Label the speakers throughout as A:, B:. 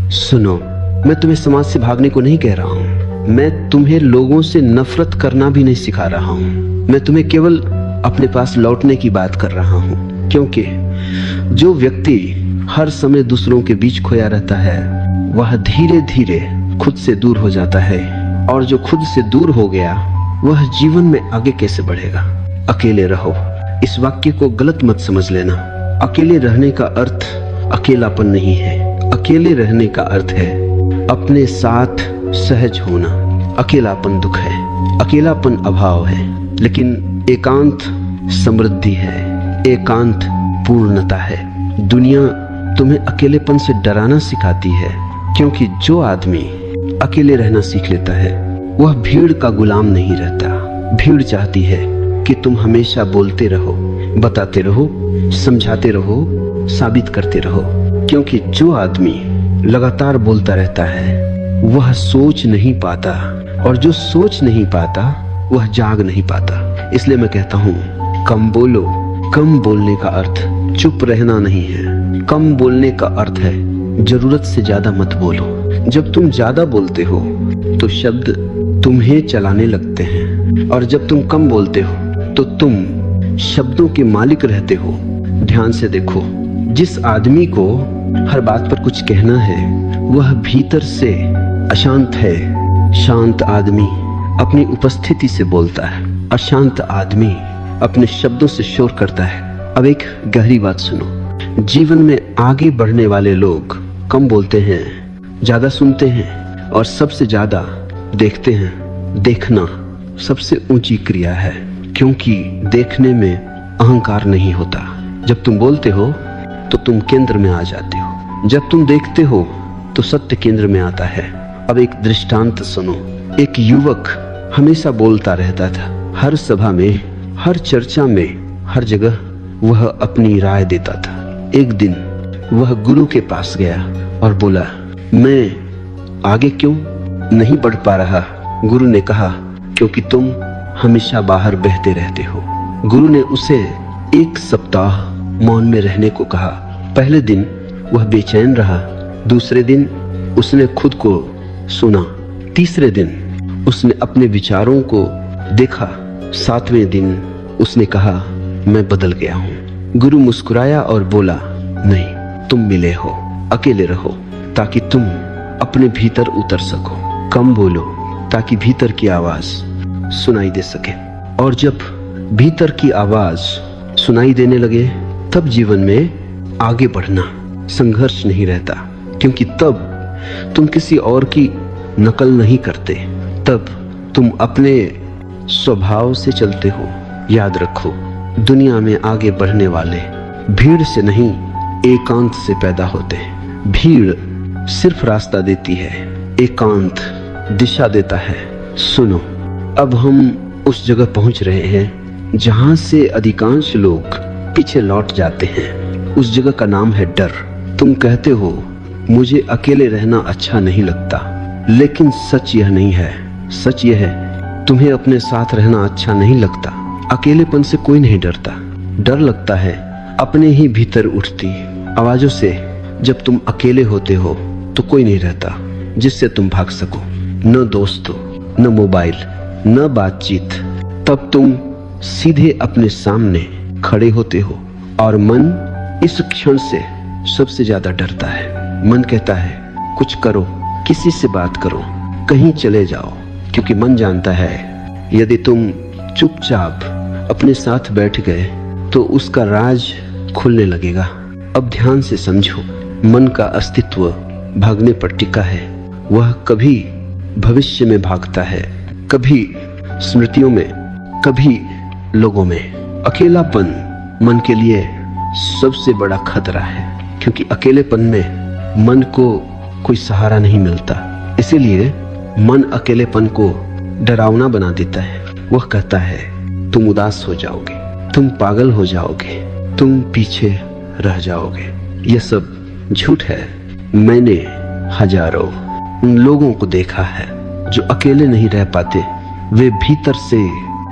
A: सुनो, मैं तुम्हें समाज से भागने को नहीं कह रहा हूँ। मैं तुम्हें लोगों से नफरत करना भी नहीं सिखा रहा हूँ। मैं तुम्हें केवल अपने पास लौटने की बात कर रहा हूँ, क्योंकि जो व्यक्ति हर समय दूसरों के बीच खोया रहता है वह धीरे धीरे खुद से दूर हो जाता है, और जो खुद से दूर हो गया वह जीवन में आगे कैसे बढ़ेगा। अकेले रहो, इस वाक्य को गलत मत समझ लेना। अकेले रहने का अर्थ अकेलापन नहीं है। अकेले रहने का अर्थ है अपने साथ सहज होना। अकेलापन दुख है, अकेलापन अभाव है, लेकिन एकांत समृद्धि है, एकांत पूर्णता है। दुनिया तुम्हें अकेलेपन से डराना सिखाती है, क्योंकि जो आदमी अकेले रहना सीख लेता है वह भीड़ का गुलाम नहीं रहता। भीड़ चाहती है कि तुम हमेशा बोलते रहो, बताते रहो, समझाते रहो, साबित करते रहो, क्योंकि जो आदमी लगातार बोलता रहता है वह सोच नहीं पाता, और जो सोच नहीं पाता वह जाग नहीं पाता। इसलिए मैं कहता हूँ, कम बोलो। कम बोलने का अर्थ चुप रहना नहीं है। कम बोलने का अर्थ है जरूरत से ज्यादा मत बोलो। जब तुम ज्यादा बोलते हो तो शब्द तुम्हें चलाने लगते हैं, और जब तुम कम बोलते हो तो तुम शब्दों के मालिक रहते हो। ध्यान से देखो, जिस आदमी को हर बात पर कुछ कहना है वह भीतर से अशांत है। शांत आदमी अपनी उपस्थिति से बोलता है, अशांत आदमी अपने शब्दों से शोर करता है। अब एक गहरी बात सुनो, जीवन में आगे बढ़ने वाले लोग कम बोलते हैं, ज्यादा सुनते हैं, और सबसे ज्यादा देखते हैं। देखना सबसे ऊंची क्रिया है, क्योंकि देखने में अहंकार नहीं होता। जब तुम बोलते हो तो तुम केंद्र में आ जाते हो, जब तुम देखते हो तो सत्य केंद्र में आता है। अब एक दृष्टांत सुनो। एक युवक हमेशा बोलता रहता था, हर सभा में, हर चर्चा में, हर जगह वह अपनी राय देता था। एक दिन वह गुरु के पास गया और बोला, मैं आगे क्यों नहीं बढ़ पा रहा? गुरु ने कहा, क्योंकि तुम हमेशा बाहर बहते रहते हो। गुरु ने उसे 1 सप्ताह मौन में रहने को कहा। पहले दिन वह बेचैन रहा, दूसरे दिन उसने खुद को सुना, तीसरे दिन उसने अपने विचारों को देखा, 7वें दिन उसने कहा, मैं बदल गया हूँ। गुरु मुस्कुराया और बोला, नहीं, तुम मिले हो, अकेले रहो, ताकि तुम अपने भीतर उतर सको। कम बोलो ताकि भीतर की आवाज सुनाई दे सके, और जब भीतर की आवाज सुनाई देने लगे तब जीवन में आगे बढ़ना, संघर्ष नहीं रहता, क्योंकि तब तुम किसी और की नकल नहीं करते, तब तुम अपने स्वभाव से चलते हो। याद रखो, दुनिया में आगे बढ़ने वाले भीड़ से नहीं, एकांत से पैदा होते हैं। भीड़ सिर्फ रास्ता देती है, एकांत दिशा देता है। सुनो, अब हम उस जगह पहुंच रहे हैं जहां से अधिकांश लोग पीछे लौट जाते हैं। उस जगह का नाम है डर। तुम कहते हो, मुझे अकेले रहना अच्छा नहीं लगता, लेकिन सच यह नहीं है। सच यह है, तुम्हें अपने साथ रहना अच्छा नहीं लगता। अकेलेपन से कोई नहीं डरता। डर लगता है अपने ही भीतर उठती आवाजों से। जब तुम अकेले होते हो तो कोई नहीं रहता जिससे तुम भाग सको, न दोस्तों, न मोबाइल, न बातचीत। तब तुम सीधे अपने सामने खड़े होते हो, और मन इस क्षण से सबसे ज्यादा डरता है। मन कहता है, कुछ करो, किसी से बात करो, कहीं चले जाओ, क्योंकि मन जानता है यदि तुम चुपचाप अपने साथ बैठ गए तो उसका राज खुलने लगेगा। अब ध्यान से समझो, मन का अस्तित्व भागने पर टिका है। वह कभी भविष्य में भागता है, कभी स्मृतियों में, कभी लोगों में। अकेलापन मन के लिए सबसे बड़ा खतरा है, क्योंकि अकेलेपन में मन को कोई सहारा नहीं मिलता। इसीलिए मन अकेलेपन को डरावना बना देता है। वह कहता है, तुम उदास हो जाओगे, तुम पागल हो जाओगे, तुम पीछे रह जाओगे। यह सब झूठ है। मैंने हजारों उन लोगों को देखा है जो अकेले नहीं रह पाते। वे भीतर से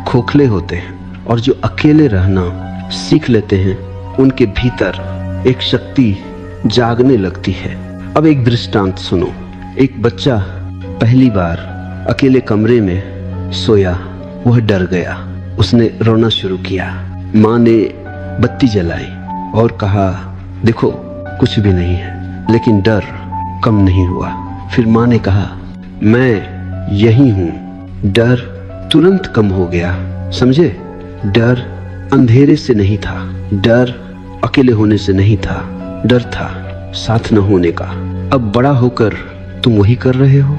A: खोखले होते हैं, और जो अकेले रहना सीख लेते हैं उनके भीतर एक शक्ति जागने लगती है। अब एक दृष्टांत सुनो। एक बच्चा पहली बार अकेले कमरे में सोया, वह डर गया, उसने रोना शुरू किया। माँ ने बत्ती जलाई और कहा देखो कुछ भी नहीं है, लेकिन डर कम नहीं हुआ। फिर माँ ने कहा मैं यही हूँ। डर तुरंत कम हो गया। समझे? डर अंधेरे से नहीं था, डर अकेले होने से नहीं था, डर था साथ न होने का। अब बड़ा होकर तुम वही कर रहे हो।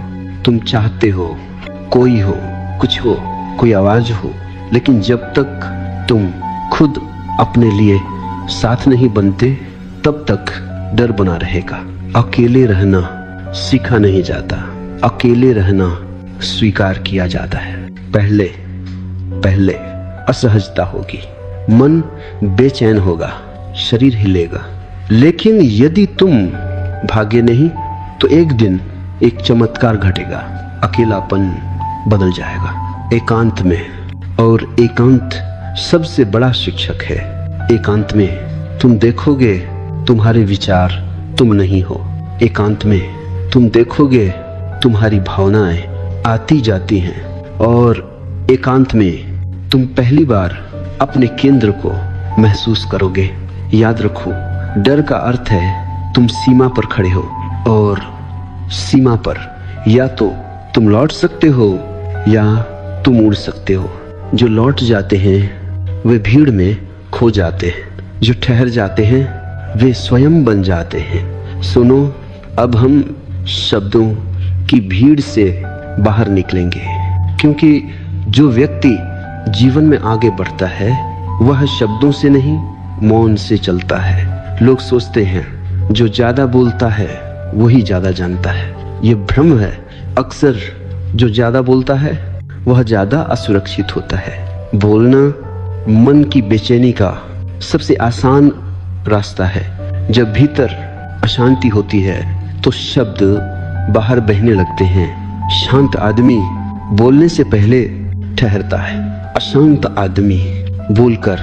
A: तुम चाहते हो कोई हो, कुछ हो, कोई आवाज हो, लेकिन जब तक तुम खुद अपने लिए साथ नहीं बनते तब तक डर बना रहेगा। अकेले रहना सीखा नहीं जाता, अकेले रहना स्वीकार किया जाता है। पहले पहले असहजता होगी, मन बेचैन होगा, शरीर हिलेगा, लेकिन यदि तुम भागे नहीं तो एक दिन एक चमत्कार घटेगा, अकेलापन बदल जाएगा एकांत में। और एकांत सबसे बड़ा शिक्षक है। एकांत में तुम देखोगे तुम्हारे विचार तुम नहीं हो। एकांत में तुम देखोगे तुम्हारी भावनाएं आती जाती हैं। और एकांत में तुम पहली बार अपने केंद्र को महसूस करोगे। याद रखो, डर का अर्थ है तुम सीमा पर खड़े हो, और सीमा पर या तो तुम लौट सकते हो या तुम उड़ सकते हो। जो लौट जाते हैं वे भीड़ में खो जाते हैं, जो ठहर जाते हैं वे स्वयं बन जाते हैं। सुनो, अब हम शब्दों की भीड़ से बाहर निकलेंगे, क्योंकि जो व्यक्ति जीवन में आगे बढ़ता है वह शब्दों से नहीं मौन से चलता है। लोग सोचते हैं जो ज्यादा बोलता है वही ज्यादा जानता है। ये भ्रम है। अक्सर जो ज्यादा बोलता है वह ज्यादा असुरक्षित होता है। बोलना मन की बेचैनी का सबसे आसान रास्ता है। जब भीतर अशांति होती है तो शब्द बाहर बहने लगते हैं। शांत आदमी बोलने से पहले ठहरता है, अशांत आदमी बोलकर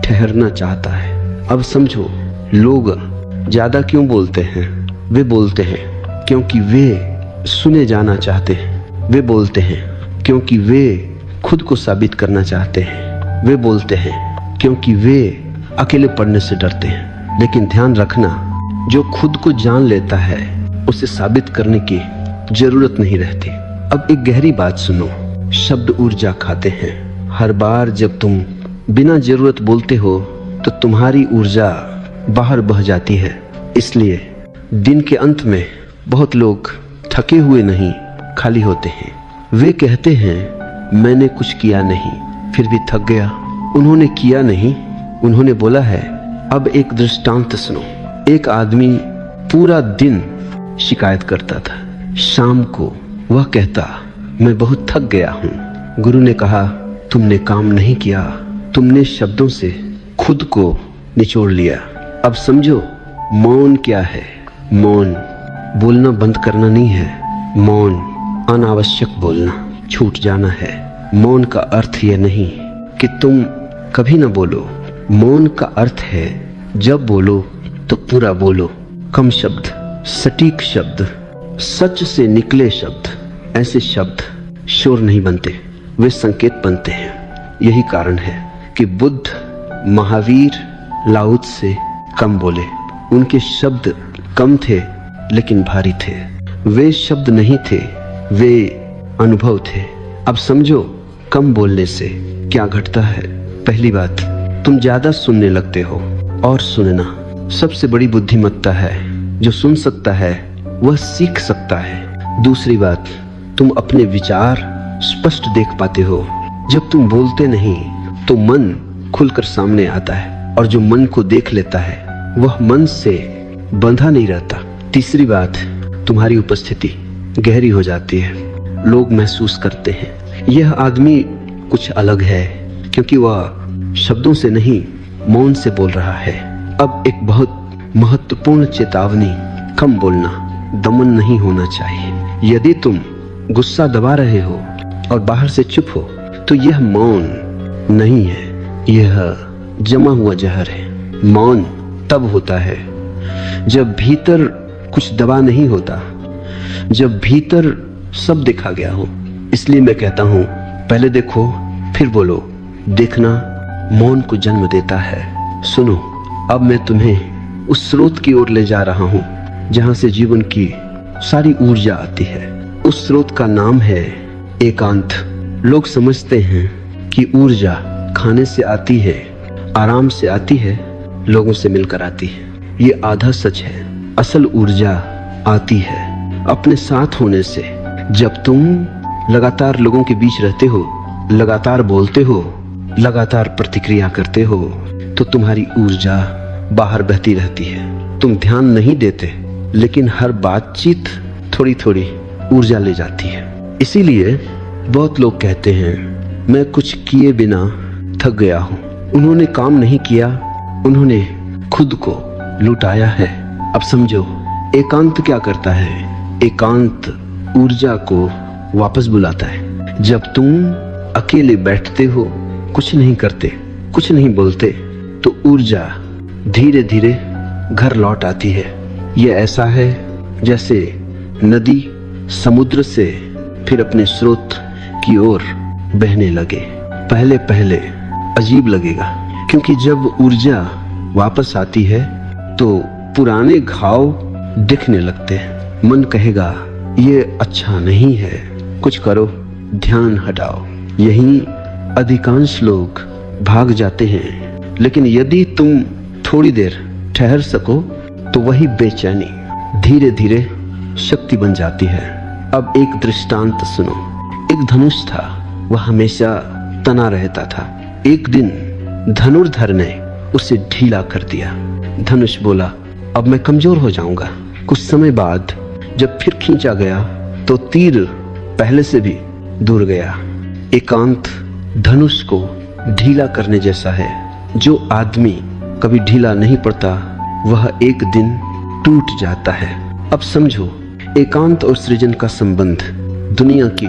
A: ठहरना चाहता है। अब समझो, लोग ज्यादा क्यों बोलते हैं? वे बोलते हैं क्योंकि वे सुने जाना चाहते हैं। वे बोलते हैं क्योंकि वे खुद को साबित करना चाहते हैं। वे बोलते हैं क्योंकि वे अकेले पड़ने से डरते हैं। लेकिन ध्यान रखना, जो खुद को जान लेता है उसे साबित करने की जरूरत नहीं रहती। अब एक गहरी बात सुनो, शब्द ऊर्जा खाते हैं। हर बार जब तुम बिना जरूरत बोलते हो तो तुम्हारी ऊर्जा बाहर बह जाती है। इसलिए दिन के अंत में बहुत लोग थके हुए नहीं, खाली होते हैं। वे कहते हैं मैंने कुछ किया नहीं, फिर भी थक गया। उन्होंने किया नहीं, उन्होंने बोला है। अब एक दृष्टांत सुनो। एक आदमी पूरा दिन शिकायत करता था। शाम को वह कहता मैं बहुत थक गया हूँ। गुरु ने कहा तुमने काम नहीं किया, तुमने शब्दों से खुद को निचोड़ लिया। अब समझो मौन क्या है। मौन बोलना बंद करना नहीं है। मौन अनावश्यक बोलना, छूट जाना है। मौन का अर्थ यह नहीं कि तुम कभी ना बोलो। मौन का अर्थ है जब बोलो तो पूरा बोलो। कम शब्द, सटीक शब्द, सच से निकले शब्द। ऐसे शब्द शोर नहीं बनते, वे संकेत बनते हैं। यही कारण है कि बुद्ध, महावीर, लाउत से कम बोले। उनके शब्द कम थे लेकिन भारी थे। वे शब्द नहीं थे, वे अनुभव थे। अब समझो कम बोलने से क्या घटता है। पहली बात, तुम ज्यादा सुनने लगते हो, और सुनना सबसे बड़ी बुद्धिमत्ता है। जो सुन सकता है वह सीख सकता है। दूसरी बात, तुम अपने विचार स्पष्ट देख पाते हो। जब तुम बोलते नहीं तो मन खुलकर सामने आता है, और जो मन को देख लेता है वह मन से बंधा नहीं रहता। तीसरी बात, तुम्हारी उपस्थिति गहरी हो जाती है। लोग महसूस करते हैं यह आदमी कुछ अलग है, क्योंकि वह शब्दों से नहीं मौन से बोल रहा है। अब एक बहुत महत्वपूर्ण चेतावनी, कम बोलना, दमन नहीं होना चाहिए। यदि तुम गुस्सा दबा रहे हो और बाहर से चुप हो तो यह मौन नहीं है, यह जमा हुआ जहर है। मौन तब होता है जब भीतर कुछ दबा नहीं होता जब भीतर सब देखा गया हो। इसलिए मैं कहता हूं, पहले देखो फिर बोलो। देखना मौन को जन्म देता है। सुनो, अब मैं तुम्हें उस स्रोत की ओर ले जा रहा हूं जहां से जीवन की सारी ऊर्जा आती है। उस स्रोत का नाम है एकांत। लोग समझते हैं कि ऊर्जा खाने से आती है, आराम से आती है, लोगों से मिलकर आती है। ये आधा सच है। असल ऊर्जा आती है अपने साथ होने से। जब तुम लगातार लोगों के बीच रहते हो, लगातार बोलते हो, लगातार प्रतिक्रिया करते हो, तो तुम्हारी ऊर्जा बाहर बहती रहती है। तुम ध्यान नहीं देते, लेकिन हर बातचीत थोड़ी थोड़ी ऊर्जा ले जाती है। इसीलिए बहुत लोग कहते हैं, मैं कुछ किए बिना थक गया हूं। उन्होंने काम नहीं किया, उन्होंने खुद को लुटाया है। अब समझो एकांत क्या करता है। एकांत ऊर्जा को वापस बुलाता है। जब तुम अकेले बैठते हो, कुछ नहीं करते, कुछ नहीं बोलते, तो ऊर्जा धीरे धीरे घर लौट आती है। यह ऐसा है जैसे नदी समुद्र से फिर अपने स्रोत की ओर बहने लगे। पहले पहले अजीब लगेगा, क्योंकि जब ऊर्जा वापस आती है तो पुराने घाव दिखने लगते हैं। मन कहेगा ये अच्छा नहीं है, कुछ करो, ध्यान हटाओ। यही अधिकांश लोग भाग जाते हैं। लेकिन यदि तुम थोड़ी देर ठहर सको तो वही बेचैनी धीरे धीरे शक्ति बन जाती है। अब एक दृष्टांत सुनो। एक धनुष था, वह हमेशा तना रहता था। एक दिन धनुर्धर ने उसे ढीला कर दिया। धनुष बोला, अब मैं कमजोर हो जाऊंगा। कुछ समय बाद जब फिर खींचा गया तो तीर पहले से भी दूर गया। एकांत धनुष को ढीला करने जैसा है। जो आदमी कभी ढीला नहीं पड़ता, वह एक दिन टूट जाता है। अब समझो, एकांत और सृजन का संबंध। दुनिया की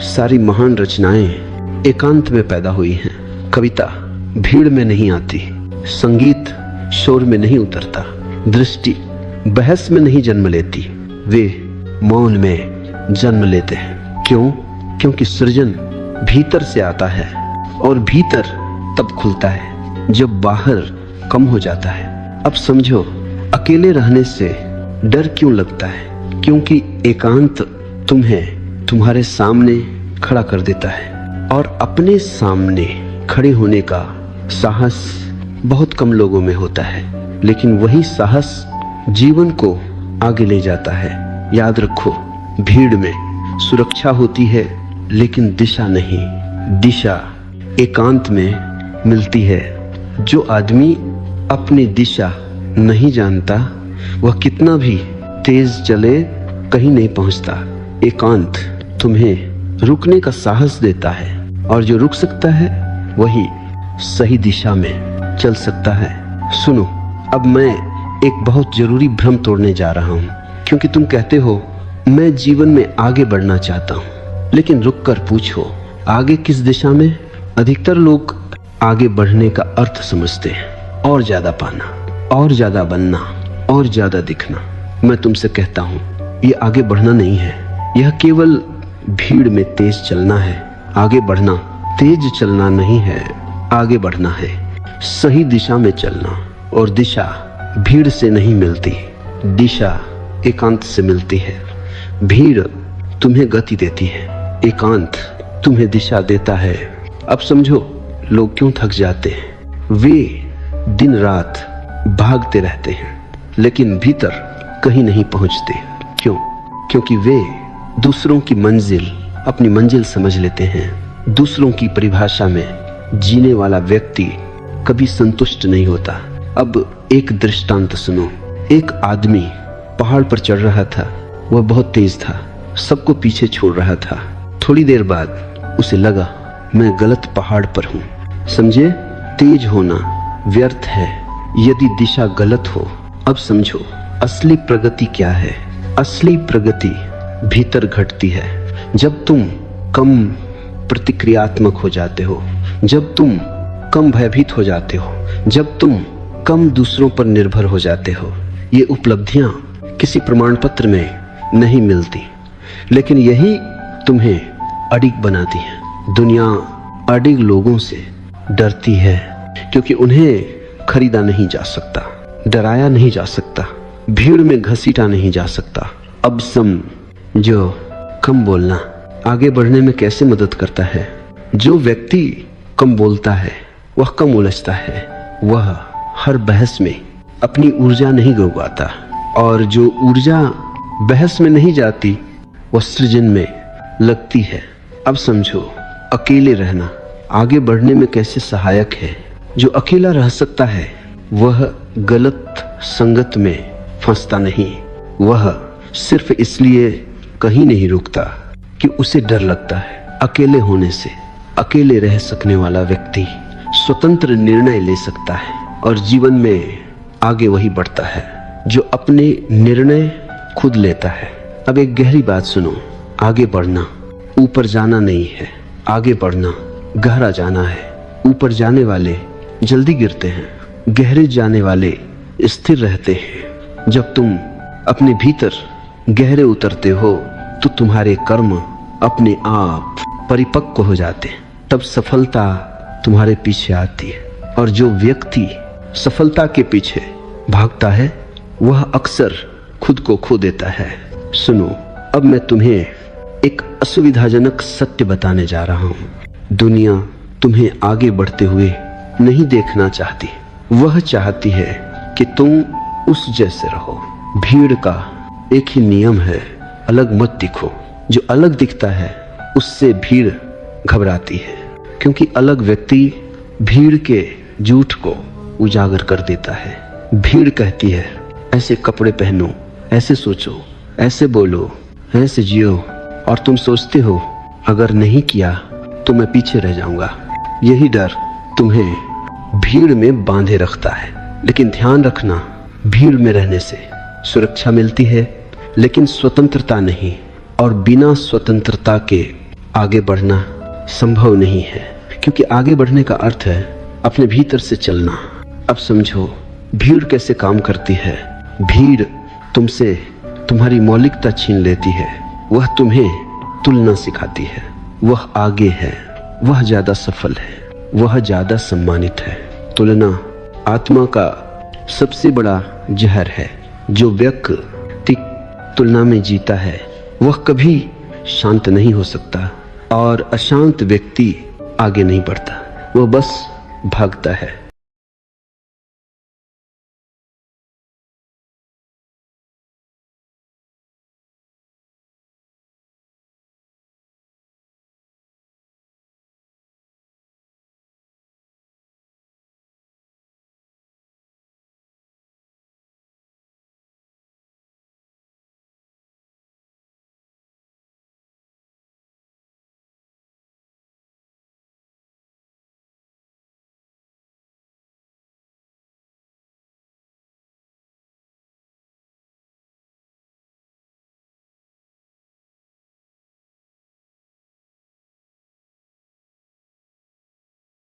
A: सारी महान रचनाएं एकांत में पैदा हुई हैं। कविता भीड़ में नहीं आती, संगीत शोर में नहीं उतरता, दृष्टि बहस में नहीं जन्म लेती, वे मौन में जन्म लेते हैं। क्यों? क्योंकि सृजन भीतर से आता है, और भीतर तब खुलता है जब बाहर कम हो जाता है। अब समझो, अकेले रहने से डर क्यों लगता है? क्योंकि एकांत तुम्हें तुम्हारे सामने खड़ा कर देता है, और अपने सामने खड़े होने का साहस बहुत कम लोगों में होता है। लेकिन वही साहस जीवन को आगे ले जाता है। याद रखो, भीड़ में सुरक्षा होती है, लेकिन दिशा नहीं। दिशा एकांत में मिलती है। जो आदमी अपनी दिशा नहीं जानता, वह कितना भी तेज चले कहीं नहीं पहुंचता। एकांत तुम्हें रुकने का साहस देता है, और जो रुक सकता है वही सही दिशा में चल सकता है। सुनो, अब मैं एक बहुत जरूरी भ्रम तोड़ने जा रहा हूं, क्योंकि तुम कहते हो मैं जीवन में आगे बढ़ना चाहता हूं। लेकिन रुक कर पूछो, आगे किस दिशा में? अधिकतर लोग आगे बढ़ने का अर्थ समझते हैं, और ज्यादा पाना, और ज्यादा बनना, और ज्यादा दिखना। मैं तुमसे कहता हूं, यह आगे बढ़ना नहीं है। यह केवल भीड़ में तेज चलना है। आगे बढ़ना तेज चलना नहीं है, आगे बढ़ना है, सही दिशा में चलना। और दिशा भीड़ से नहीं मिलती, दिशा एकांत से मिलती है। भीड़ तुम्हें गति देती है, एकांत तुम्हें दिशा देता है। अब समझो, लोग क्यों थक जाते हैं? वे दिन रात भागते रहते हैं, लेकिन भीतर कहीं नहीं पहुंचते। क्यों? क्योंकि वे दूसरों की मंजिल अपनी मंजिल समझ लेते हैं। दूसरों की परिभाषा में जीने वाला व्यक्ति कभी संतुष्ट नहीं होता। अब एक दृष्टांत सुनो। एक आदमी पहाड़ पर चढ़ रहा था। वह बहुत तेज था, सबको पीछे छोड़ रहा था। थोड़ी देर बाद उसे लगा, मैं गलत पहाड़ पर हूं। समझे? तेज होना व्यर्थ है यदि दिशा गलत हो। अब समझो, असली प्रगति क्या है? असली प्रगति भीतर घटती है। जब तुम कम प्रतिक्रियात्मक हो जाते हो, जब तुम कम भयभीत हो जाते हो, जब तुम कम दूसरों पर निर्भर हो जाते हो। ये उपलब्धियां किसी प्रमाण पत्र में नहीं मिलती, लेकिन यही तुम्हें अडिग बनाती है। दुनिया अडिग लोगों से डरती है क्योंकि उन्हें खरीदा नहीं जा सकता, डराया नहीं जा सकता, भीड़ में घसीटा नहीं जा सकता। अब जो कम बोलना आगे बढ़ने में कैसे मदद करता है। जो व्यक्ति कम बोलता है वह कम उलझता है, वह हर बहस में अपनी ऊर्जा नहीं गंवाता, और जो ऊर्जा बहस में नहीं जाती वह सृजन में लगती है। अब समझो, अकेले रहना आगे बढ़ने में कैसे सहायक है। जो अकेला रह सकता है वह गलत संगत में फंसता नहीं, वह सिर्फ इसलिए कहीं नहीं रुकता कि उसे डर लगता है। अकेले होने से अकेले रह सकने वाला व्यक्ति स्वतंत्र निर्णय ले सकता है, और जीवन में आगे वही बढ़ता है जो अपने निर्णय खुद लेता है। अब एक गहरी बात सुनो, आगे बढ़ना ऊपर जाना नहीं है, आगे बढ़ना गहरा जाना है। ऊपर जाने वाले जल्दी गिरते हैं, गहरे जाने वाले स्थिर रहते हैं। जब तुम अपने भीतर गहरे उतरते हो तो तुम्हारे कर्म अपने आप परिपक्व हो जाते हैं, तब सफलता तुम्हारे पीछे आती है। और जो व्यक्ति सफलता के पीछे भागता है वह अक्सर खुद को खो देता है। सुनो, अब मैं तुम्हें एक असुविधाजनक सत्य बताने जा रहा हूं। दुनिया तुम्हें आगे बढ़ते हुए नहीं देखना चाहती, वह चाहती है कि तुम उस जैसे रहो। भीड़ का एक ही नियम है, अलग मत दिखो। जो अलग दिखता है उससे भीड़ घबराती है, क्योंकि अलग व्यक्ति भीड़ के झूठ को उजागर कर देता है। भीड़ कहती है ऐसे कपड़े पहनो, ऐसे सोचो, ऐसे बोलो, ऐसे जियो, और तुम सोचते हो अगर नहीं किया तो मैं पीछे रह जाऊंगा। यही डर तुम्हें भीड़ में बांधे रखता है। लेकिन ध्यान रखना, भीड़ में रहने से सुरक्षा मिलती है लेकिन स्वतंत्रता नहीं, और बिना स्वतंत्रता के आगे बढ़ना संभव नहीं है, क्योंकि आगे बढ़ने का अर्थ है अपने भीतर से चलना। अब समझो भीड़ कैसे काम करती है। भीड़ तुमसे तुम्हारी मौलिकता छीन लेती है, वह तुम्हें तुलना सिखाती है। वह आगे है, वह ज्यादा सफल है, वह ज्यादा सम्मानित है। तुलना आत्मा का सबसे बड़ा जहर है। जो व्यक्ति तुलना में जीता है वह कभी शांत नहीं हो सकता, और अशांत व्यक्ति आगे नहीं बढ़ता, वह बस भागता है।